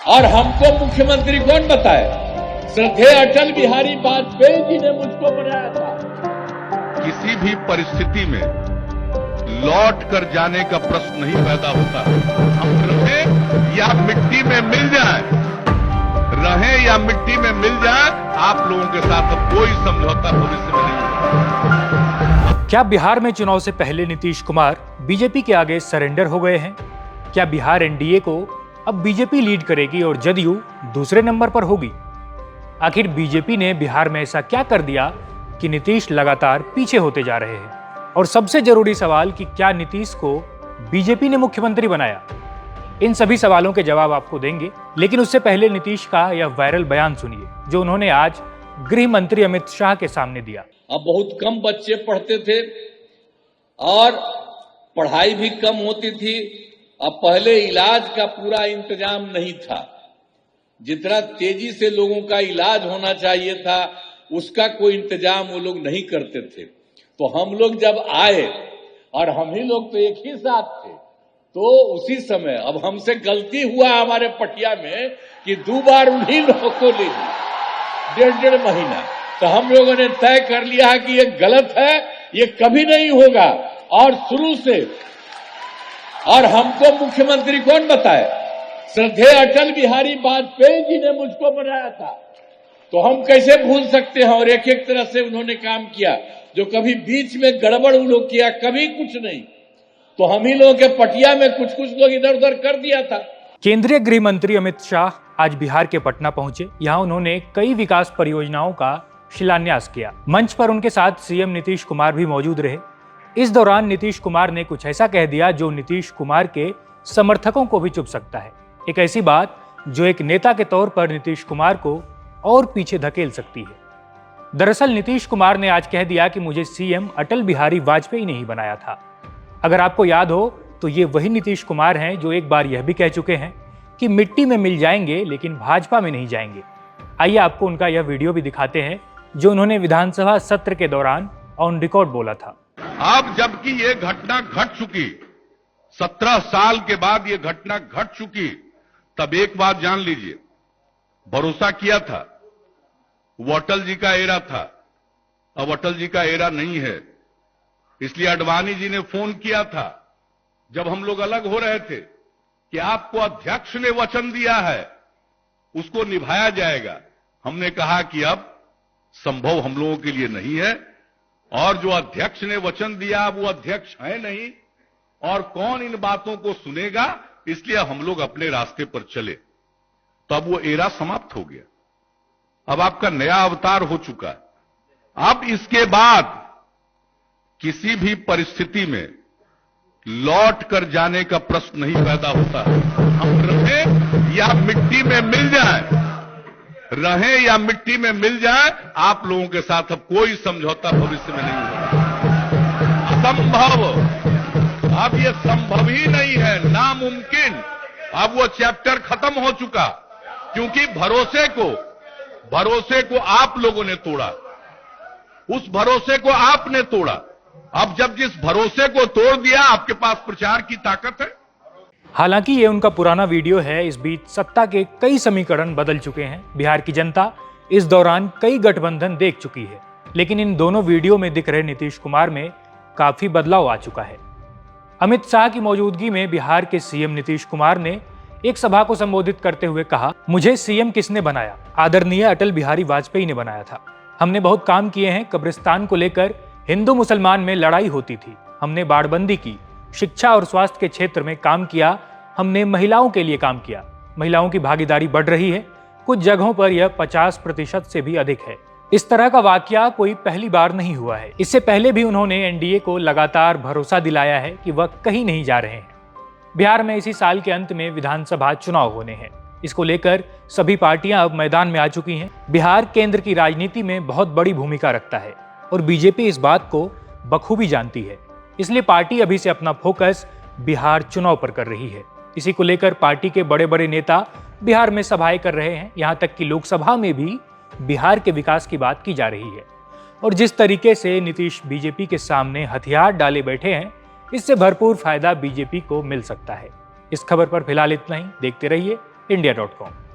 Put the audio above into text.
और हमको मुख्यमंत्री कौन बताए? श्रद्धेय अटल बिहारी वाजपेयी जी ने मुझको बनाया था। किसी भी परिस्थिति में लौट कर जाने का प्रश्न नहीं पैदा होता। हम रहें या मिट्टी में मिल जाए, रहें या मिट्टी में मिल जाए, आप लोगों के साथ अब कोई समझौता भविष्य में नहीं होगा। क्या बिहार में चुनाव से पहले नीतीश कुमार बीजेपी के आगे सरेंडर हो गए हैं? क्या बिहार एनडीए को अब बीजेपी लीड करेगी और जदयू दूसरे नंबर पर होगी? आखिर बीजेपी ने बिहार में ऐसा क्या कर दिया कि नीतीश लगातार पीछे होते जा रहे हैं? और सबसे जरूरी सवाल कि क्या नीतीश को बीजेपी ने मुख्यमंत्री बनाया? इन सभी सवालों के जवाब आपको देंगे, लेकिन उससे पहले नीतीश का यह वायरल बयान सुनिए जो उन्होंने आज गृह मंत्री अमित शाह के सामने दिया। अब बहुत कम बच्चे पढ़ते थे और पढ़ाई भी कम होती थी। अब पहले इलाज का पूरा इंतजाम नहीं था। जितना तेजी से लोगों का इलाज होना चाहिए था उसका कोई इंतजाम वो लोग नहीं करते थे। तो हम लोग जब आए और हम ही लोग तो एक ही साथ थे, तो उसी समय अब हमसे गलती हुआ हमारे पटिया में कि 2 बार उन्हीं लोगों को ले ली 1.5 महीना। तो हम लोगों ने तय कर लिया कि ये गलत है, ये कभी नहीं होगा। और शुरू से, और हमको मुख्यमंत्री कौन बताए? श्रद्धेय अटल बिहारी वाजपेयी जी ने मुझको बनाया था। तो हम कैसे भूल सकते हैं? और एक एक तरह से उन्होंने काम किया, जो कभी बीच में गड़बड़ उन लोग किया, कभी कुछ नहीं। तो हम ही लोगों के पटिया में कुछ लोग इधर उधर कर दिया था। केंद्रीय गृह मंत्री अमित शाह आज बिहार के पटना पहुंचे। यहां उन्होंने कई विकास परियोजनाओं का शिलान्यास किया। मंच पर उनके साथ सीएम नीतीश कुमार भी मौजूद रहे। इस दौरान नीतीश कुमार ने कुछ ऐसा कह दिया जो नीतीश कुमार के समर्थकों को भी चुभ सकता है। एक ऐसी बात जो एक नेता के तौर पर नीतीश कुमार को और पीछे धकेल सकती है। दरअसल नीतीश कुमार ने आज कह दिया कि मुझे सीएम अटल बिहारी वाजपेयी ने ही बनाया था। अगर आपको याद हो तो ये वही नीतीश कुमार हैं जो एक बार यह भी कह चुके हैं कि मिट्टी में मिल जाएंगे लेकिन भाजपा में नहीं जाएंगे। आइए आपको उनका यह वीडियो भी दिखाते हैं जो उन्होंने विधानसभा सत्र के दौरान ऑन रिकॉर्ड बोला था। अब जबकि ये घटना घट चुकी, 17 साल के बाद ये घटना घट चुकी, तब एक बात जान लीजिए, भरोसा किया था, वो अटल जी का एरा था। अब अटल जी का एरा नहीं है। इसलिए अडवाणी जी ने फोन किया था जब हम लोग अलग हो रहे थे कि आपको अध्यक्ष ने वचन दिया है, उसको निभाया जाएगा। हमने कहा कि अब संभव हम लोगों के लिए नहीं है, और जो अध्यक्ष ने वचन दिया वो अध्यक्ष है नहीं, और कौन इन बातों को सुनेगा, इसलिए हम लोग अपने रास्ते पर चले। तो अब वो एरा समाप्त हो गया, अब आपका नया अवतार हो चुका है। अब इसके बाद किसी भी परिस्थिति में लौट कर जाने का प्रश्न नहीं पैदा होता। हम रहें या मिट्टी में मिल जाए, रहें या मिट्टी में मिल जाए, आप लोगों के साथ अब कोई समझौता भविष्य में नहीं होगा। असंभव, अब ये संभव ही नहीं है, नामुमकिन। अब वो चैप्टर खत्म हो चुका, क्योंकि भरोसे को आप लोगों ने तोड़ा, उस भरोसे को आपने तोड़ा। अब जब जिस भरोसे को तोड़ दिया, आपके पास प्रचार की ताकत है। हालांकि ये उनका पुराना वीडियो है। इस बीच सत्ता के कई समीकरण बदल चुके हैं। बिहार की जनता इस दौरान कई गठबंधन देख चुकी है, लेकिन इन दोनों वीडियो में दिख रहे नीतीश कुमार में काफी बदलाव आ चुका है। अमित शाह की मौजूदगी में बिहार के सीएम नीतीश कुमार ने एक सभा को संबोधित करते हुए कहा, मुझे सीएम किसने बनाया? आदरणीय अटल बिहारी वाजपेयी ने बनाया था। हमने बहुत काम किए हैं। कब्रिस्तान को लेकर हिंदू मुसलमान में लड़ाई होती थी, हमने बाड़बंदी की। शिक्षा और स्वास्थ्य के क्षेत्र में काम किया। हमने महिलाओं के लिए काम किया। महिलाओं की भागीदारी बढ़ रही है, कुछ जगहों पर यह 50% से भी अधिक है। इस तरह का वाकया कोई पहली बार नहीं हुआ है। इससे पहले भी उन्होंने एनडीए को लगातार भरोसा दिलाया है कि वह कहीं नहीं जा रहे हैं। बिहार में इसी साल के अंत में विधानसभा चुनाव होने हैं। इसको लेकर सभी पार्टियां अब मैदान में आ चुकी हैं। बिहार केंद्र की राजनीति में बहुत बड़ी भूमिका रखता है और बीजेपी इस बात को बखूबी जानती है। इसलिए पार्टी अभी से अपना फोकस बिहार चुनाव पर कर रही है। इसी को लेकर पार्टी के बड़े बड़े नेता बिहार में सभाएं कर रहे हैं। यहाँ तक कि लोकसभा में भी बिहार के विकास की बात की जा रही है। और जिस तरीके से नीतीश बीजेपी के सामने हथियार डाले बैठे हैं, इससे भरपूर फायदा बीजेपी को मिल सकता है। इस खबर पर फिलहाल इतना ही। देखते रहिए india.com।